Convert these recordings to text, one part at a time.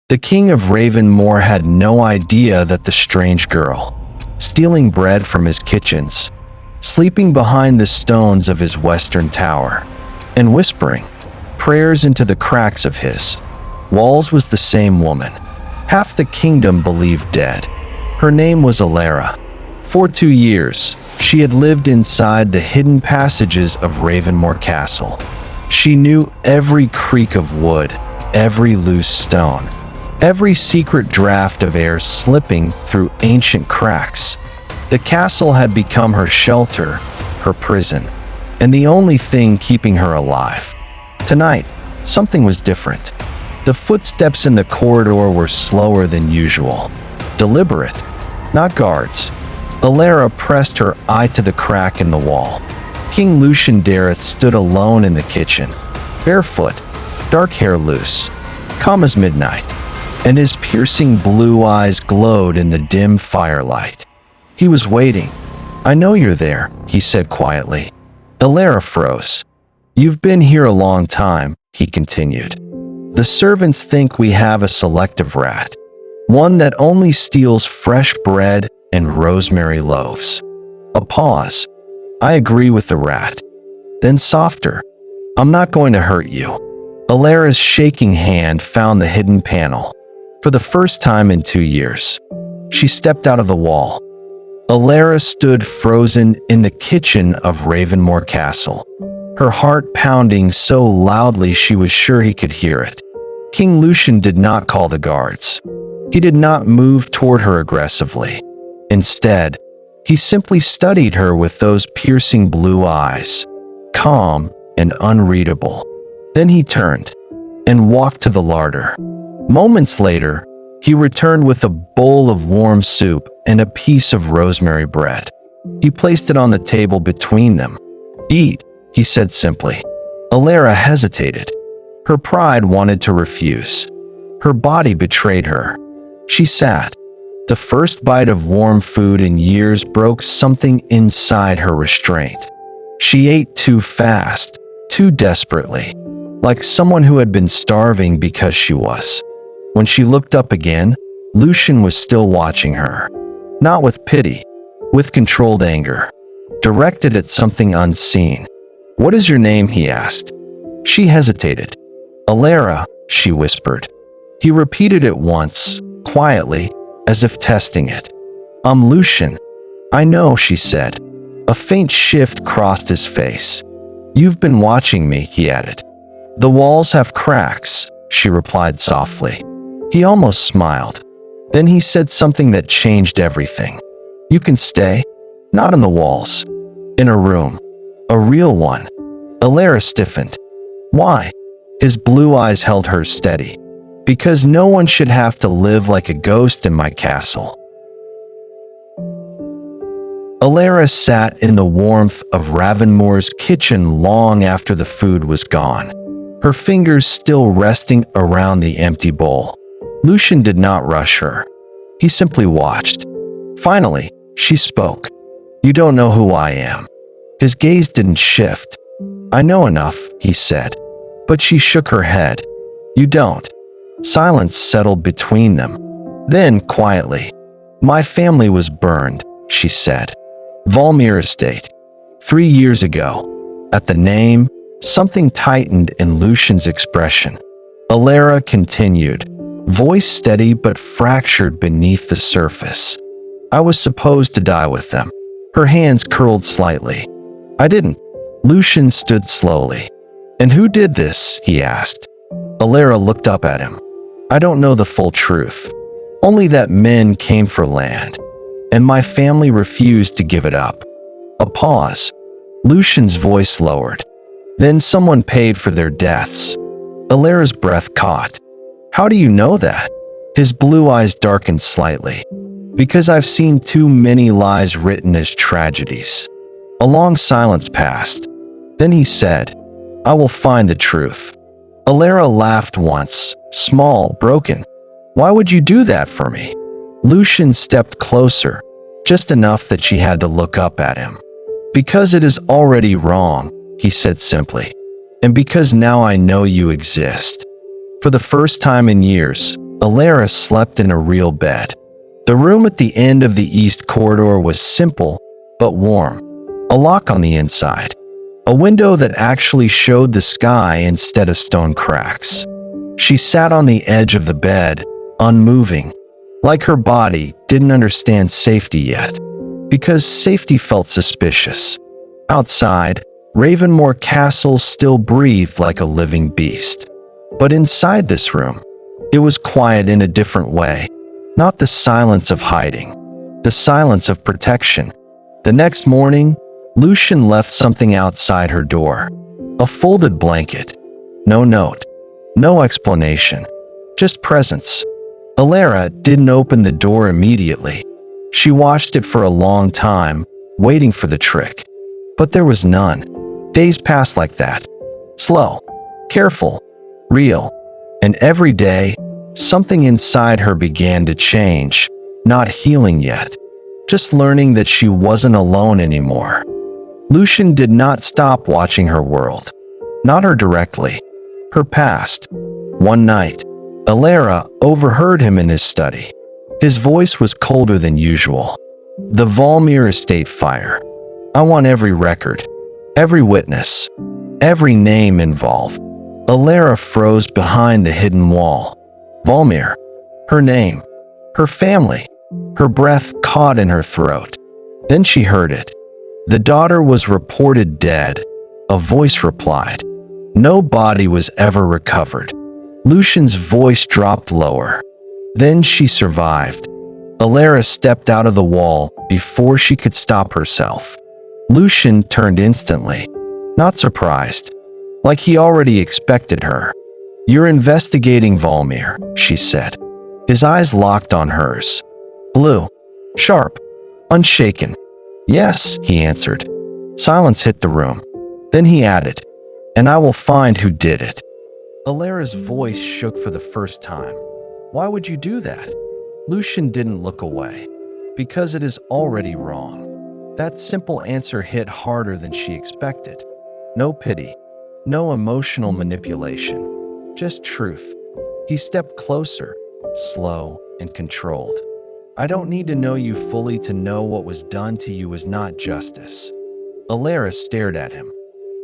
The king of Ravenmoor had no idea that the strange girl, stealing bread from his kitchens, sleeping behind the stones of his western tower, and whispering prayers into the cracks of his walls was the same woman half the kingdom believed dead. Her name was Alara. For 2 years, she had lived inside the hidden passages of Ravenmoor Castle. She knew every creak of wood, every loose stone, every secret draft of air slipping through ancient cracks. The castle had become her shelter, her prison, and the only thing keeping her alive. Tonight, something was different. The footsteps in the corridor were slower than usual, deliberate, not guards. Alara pressed her eye to the crack in the wall. King Lucian Dareth stood alone in the kitchen, barefoot, dark hair loose, calm as midnight, and his piercing blue eyes glowed in the dim firelight. He was waiting. "I know you're there," he said quietly. Alara froze. "You've been here a long time," he continued. "The servants think we have a selective rat, one that only steals fresh bread and rosemary loaves." A pause. "I agree with the rat." Then softer. "I'm not going to hurt you." Alara's shaking hand found the hidden panel. For the first time in 2 years, she stepped out of the wall. Alara stood frozen in the kitchen of Ravenmoor Castle, her heart pounding so loudly she was sure he could hear it. King Lucian did not call the guards. He did not move toward her aggressively. Instead, he simply studied her with those piercing blue eyes, calm and unreadable. Then he turned and walked to the larder. Moments later, he returned with a bowl of warm soup and a piece of rosemary bread. He placed it on the table between them. "Eat," he said simply. Alara hesitated. Her pride wanted to refuse. Her body betrayed her. She sat. The first bite of warm food in years broke something inside her restraint. She ate too fast, too desperately, like someone who had been starving because she was. When she looked up again, Lucian was still watching her. Not with pity, with controlled anger, directed at something unseen. "What is your name?" he asked. She hesitated. "Alara," she whispered. He repeated it once, quietly, as if testing it. "I'm Lucian." "I know," she said. A faint shift crossed his face. "You've been watching me," he added. "The walls have cracks," she replied softly. He almost smiled. Then he said something that changed everything. "You can stay. Not in the walls. In a room. A real one." Alara stiffened. "Why?" His blue eyes held hers steady. "Because no one should have to live like a ghost in my castle." Alara sat in the warmth of Ravenmoor's kitchen long after the food was gone, her fingers still resting around the empty bowl. Lucian did not rush her. He simply watched. Finally, she spoke. "You don't know who I am." His gaze didn't shift. "I know enough," he said. But she shook her head. "You don't." Silence settled between them. Then, quietly, "My family was burned," she said. "Volmir Estate. 3 years ago." At the name, something tightened in Lucian's expression. Alara continued, voice steady but fractured beneath the surface. "I was supposed to die with them." Her hands curled slightly. "I didn't." Lucian stood slowly. "And who did this?" he asked. Alara looked up at him. "I don't know the full truth. Only that men came for land, and my family refused to give it up." A pause. Lucian's voice lowered. "Then someone paid for their deaths." Alara's breath caught. "How do you know that?" His blue eyes darkened slightly. "Because I've seen too many lies written as tragedies." A long silence passed. Then he said, "I will find the truth." Alara laughed once, small, broken. "Why would you do that for me?" Lucian stepped closer, just enough that she had to look up at him. "Because it is already wrong," he said simply. "And because now I know you exist." For the first time in years, Alara slept in a real bed. The room at the end of the east corridor was simple but warm. A lock on the inside. A window that actually showed the sky instead of stone cracks. She sat on the edge of the bed, unmoving, like her body didn't understand safety yet, because safety felt suspicious. Outside, Ravenmore Castle still breathed like a living beast. But inside this room, it was quiet in a different way. Not the silence of hiding, the silence of protection. The next morning, Lucian left something outside her door. A folded blanket. No note. No explanation. Just presence. Alara didn't open the door immediately. She watched it for a long time, waiting for the trick. But there was none. Days passed like that. Slow. Careful. Real. And every day, something inside her began to change. Not healing yet. Just learning that she wasn't alone anymore. Lucian did not stop watching her world. Not her directly. Her past. One night, Alara overheard him in his study. His voice was colder than usual. The Valmir estate fire. I want every record. Every witness. Every name involved. Alara froze behind the hidden wall. Valmir. Her name. Her family. Her breath caught in her throat. Then she heard it. The daughter was reported dead. A voice replied. No body was ever recovered. Lucian's voice dropped lower. Then she survived. Alara stepped out of the wall before she could stop herself. Lucian turned instantly. Not surprised. Like he already expected her. You're investigating Valmir, she said. His eyes locked on hers. Blue. Sharp. Unshaken. Yes, he answered. Silence hit the room. Then he added, and I will find who did it. Alara's voice shook for the first time. Why would you do that? Lucian didn't look away. Because it is already wrong. That simple answer hit harder than she expected. No pity. No emotional manipulation. Just truth. He stepped closer, slow and controlled. I don't need to know you fully to know what was done to you was not justice. Alara stared at him.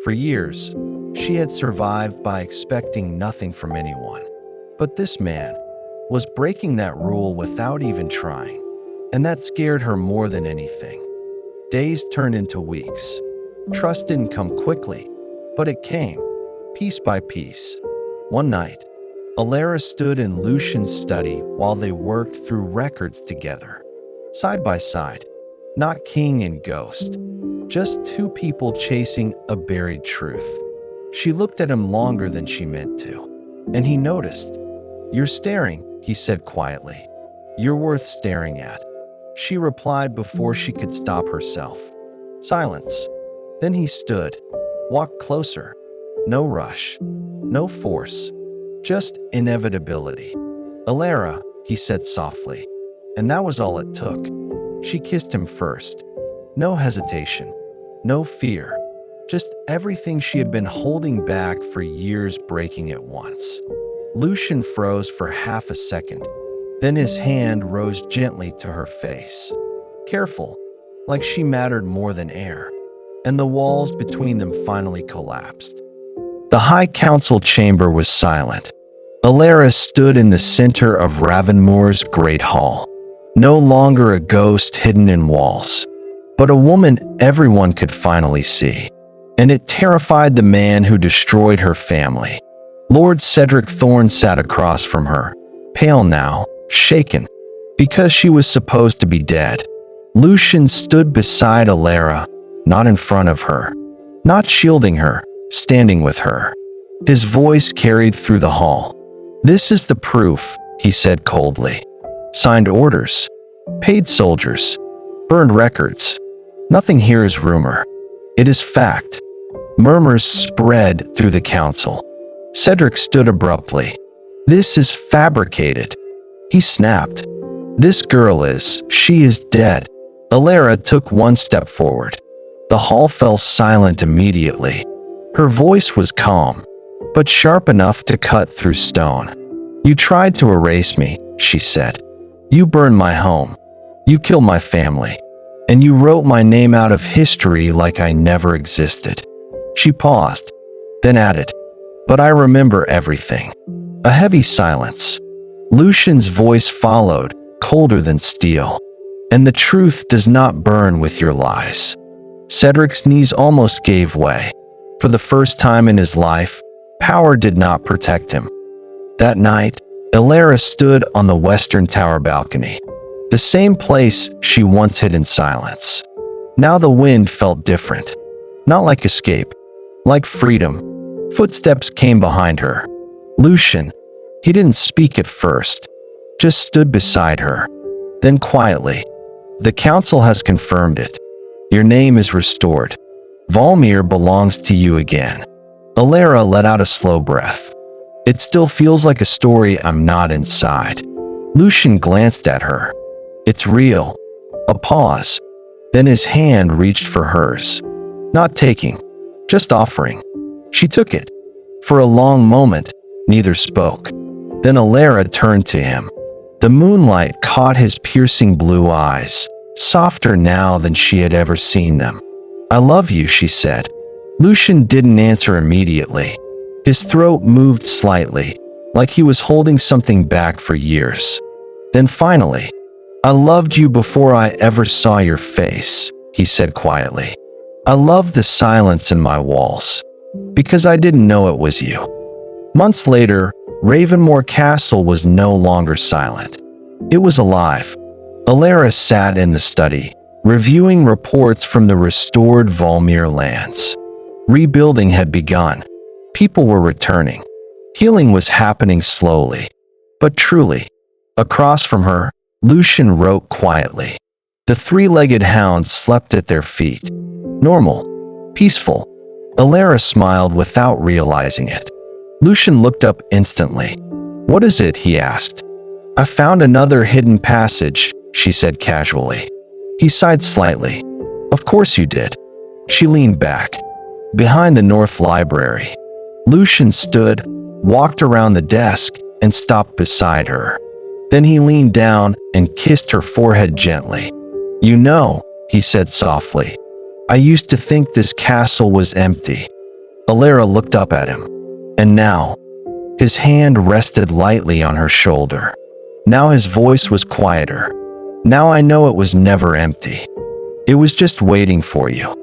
For years, she had survived by expecting nothing from anyone. But this man was breaking that rule without even trying. And that scared her more than anything. Days turned into weeks. Trust didn't come quickly, but it came, piece by piece. One night, Alara stood in Lucian's study while they worked through records together. Side by side, not king and ghost, just two people chasing a buried truth. She looked at him longer than she meant to, and he noticed. You're staring, he said quietly. You're worth staring at. She replied before she could stop herself. Silence. Then he stood, walked closer. No rush, no force. Just inevitability. Alara, he said softly. And that was all it took. She kissed him first. No hesitation. No fear. Just everything she had been holding back for years breaking at once. Lucian froze for half a second. Then his hand rose gently to her face. Careful, like she mattered more than air. And the walls between them finally collapsed. The High Council chamber was silent. Alara stood in the center of Ravenmoor's great hall. No longer a ghost hidden in walls, but a woman everyone could finally see. And it terrified the man who destroyed her family. Lord Cedric Thorne sat across from her, pale now, shaken, because she was supposed to be dead. Lucian stood beside Alara, not in front of her, not shielding her, standing with her. His voice carried through the hall. This is the proof, he said coldly. Signed orders, paid soldiers, burned records. Nothing here is rumor. It is fact. Murmurs spread through the council. Cedric stood abruptly. This is fabricated. He snapped. This girl is, she is dead. Alara took one step forward. The hall fell silent immediately. Her voice was calm, but sharp enough to cut through stone. You tried to erase me, she said. You burned my home. You killed my family. And you wrote my name out of history like I never existed. She paused, then added, but I remember everything. A heavy silence. Lucian's voice followed, colder than steel. And the truth does not burn with your lies. Cedric's knees almost gave way. For the first time in his life, power did not protect him. That night, Elara stood on the western tower balcony, the same place she once hid in silence. Now the wind felt different, not like escape, like freedom. Footsteps came behind her. Lucian, he didn't speak at first, just stood beside her. Then quietly, the council has confirmed it. Your name is restored. Valmir belongs to you again. Elara let out a slow breath. It still feels like a story I'm not inside. Lucian glanced at her. It's real. A pause. Then his hand reached for hers. Not taking, just offering. She took it. For a long moment, neither spoke. Then Elara turned to him. The moonlight caught his piercing blue eyes, softer now than she had ever seen them. I love you, she said. Lucian didn't answer immediately. His throat moved slightly, like he was holding something back for years. Then finally, I loved you before I ever saw your face, he said quietly. I loved the silence in my walls, because I didn't know it was you. Months later, Ravenmoor Castle was no longer silent. It was alive. Elara sat in the study, reviewing reports from the restored Valmir lands. Rebuilding had begun. People were returning. Healing was happening slowly, but truly. Across from her, Lucian wrote quietly. The three-legged hounds slept at their feet. Normal. Peaceful. Elara smiled without realizing it. Lucian looked up instantly. What is it? He asked. I found another hidden passage, she said casually. He sighed slightly. Of course you did. She leaned back. Behind the North Library. Lucian stood, walked around the desk, and stopped beside her. Then he leaned down and kissed her forehead gently. You know, he said softly, I used to think this castle was empty. Elara looked up at him. And now, his hand rested lightly on her shoulder. Now his voice was quieter. Now I know it was never empty. It was just waiting for you.